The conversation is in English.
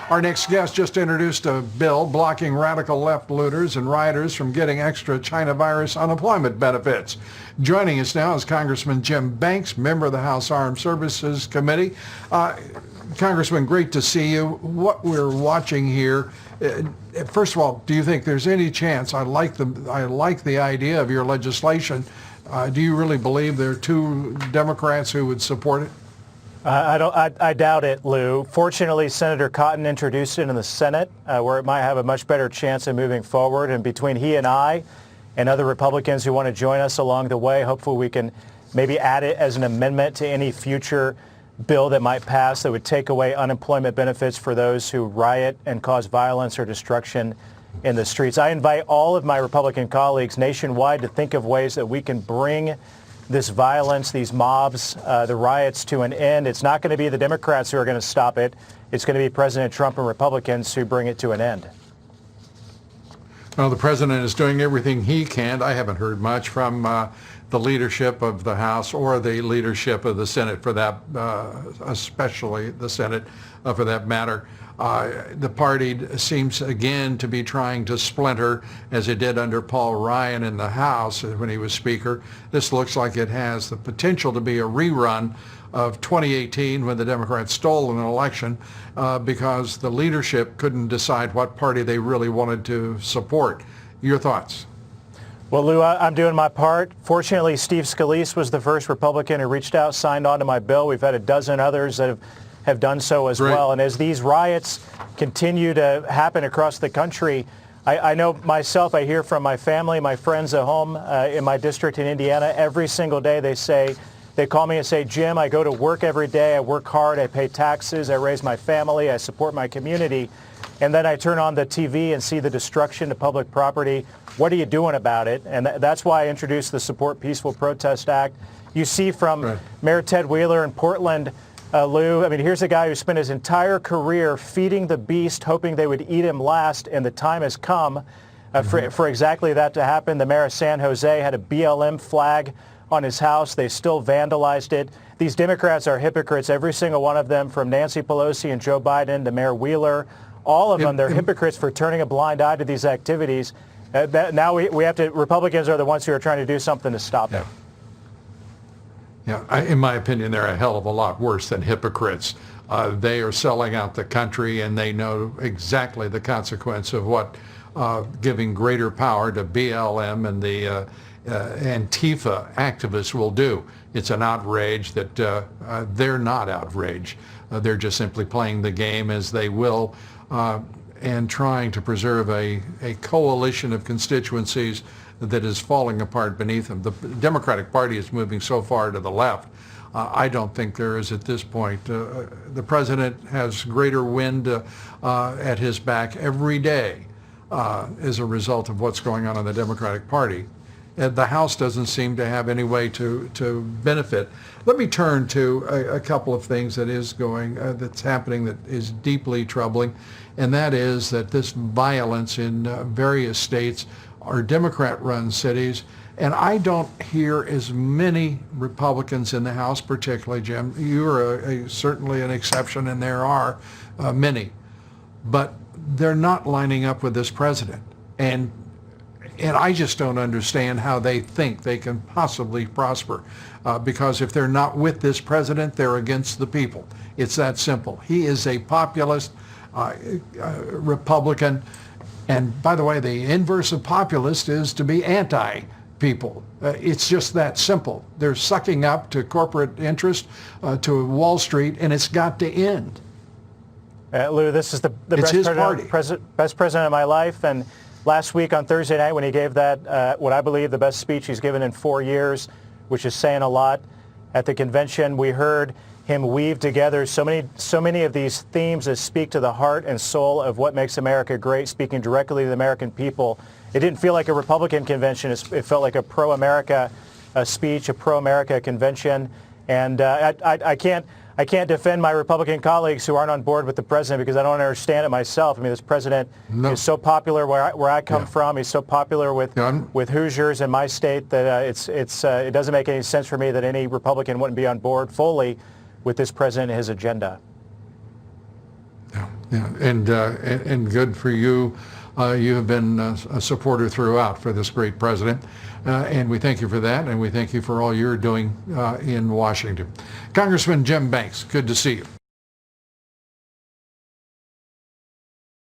Our next guest just introduced a bill blocking radical left looters and rioters from getting extra China virus unemployment benefits. Joining us now is Congressman Jim Banks, member of the House Armed Services Committee. Congressman, great to see you. What we're watching here, first of all, do you think there's any chance? I like the idea of your legislation. Do you really believe there are two Democrats who would support it? I doubt it, Lou. Fortunately, Senator Cotton introduced it in the Senate, where it might have a much better chance of moving forward. And between he and I and other Republicans who want to join us along the way, hopefully we can maybe add it as an amendment to any future bill that might pass that would take away unemployment benefits for those who riot and cause violence or destruction in the streets. I invite all of my Republican colleagues nationwide to think of ways that we can bring this violence, these mobs, the riots to an end. It's not going to be the Democrats who are going to stop it. It's going to be President Trump and Republicans who bring it to an end. Well, the president is doing everything he can. I haven't heard much from the leadership of the House or the leadership of the Senate, for that, especially the Senate, for that matter. The party seems again to be trying to splinter, as it did under Paul Ryan in the House when he was Speaker. This looks like it has the potential to be a rerun of 2018 when the Democrats stole an election because the leadership couldn't decide what party they really wanted to support. Your thoughts? Well, Lou, I'm doing my part. Fortunately, Steve Scalise was the first Republican who reached out, signed on to my bill. We've had a dozen others that have done so as well. And as these riots continue to happen across the country, I know myself, I hear from my family, my friends at home in my district in Indiana, every single day they call me and say, Jim, I go to work every day, I work hard, I pay taxes, I raise my family, I support my community, and then I turn on the TV and see the destruction of public property. What are you doing about it? And that's why I introduced the Support Peaceful Protest Act. You see from Mayor Ted Wheeler in Portland, Lou, I mean, here's a guy who spent his entire career feeding the beast, hoping they would eat him last, and the time has come for exactly that to happen. The mayor of San Jose had a BLM flag on his house. They still vandalized it. These Democrats are hypocrites, every single one of them, from Nancy Pelosi and Joe Biden to Mayor Wheeler. All of them, they're hypocrites for turning a blind eye to these activities. Now we have to, Republicans are the ones who are trying to do something to stop it. Yeah, in my opinion, they're a hell of a lot worse than hypocrites. They are selling out the country, and they know exactly the consequence of what giving greater power to BLM and the Antifa activists will do. It's an outrage that they're not outraged. They're just simply playing the game as they will and trying to preserve a coalition of constituencies that is falling apart beneath them. The Democratic Party is moving so far to the left. I don't think there is at this point. The president has greater wind at his back every day as a result of what's going on in the Democratic Party. The House doesn't seem to have any way to benefit. Let me turn to a couple of things that's happening that is deeply troubling, and that is that this violence in various states are Democrat-run cities, and I don't hear as many Republicans in the House, particularly, Jim. You are certainly an exception, and there are many, but they're not lining up with this president. And I just don't understand how they think they can possibly prosper, because if they're not with this president, they're against the people. It's that simple. He is a populist Republican, and by the way, the inverse of populist is to be anti-people. It's just that simple. They're sucking up to corporate interest, to Wall Street, and it's got to end. Lou, this is the best president of my life, and last week on Thursday night when he gave that, what I believe the best speech he's given in 4 years, which is saying a lot, at the convention, we heard him weave together so many of these themes that speak to the heart and soul of what makes America great, speaking directly to the American people. It didn't feel like a Republican convention. It felt like a pro-America speech, a pro-America convention. And I can't defend my Republican colleagues who aren't on board with the president because I don't understand it myself. I mean, this president is so popular where I come from. He's so popular with Hoosiers in my state that it doesn't make any sense for me that any Republican wouldn't be on board fully with this president and his agenda. Yeah. Yeah, and good for you. You have been a supporter throughout for this great president, and we thank you for that, and we thank you for all you're doing in Washington. Congressman Jim Banks, good to see you.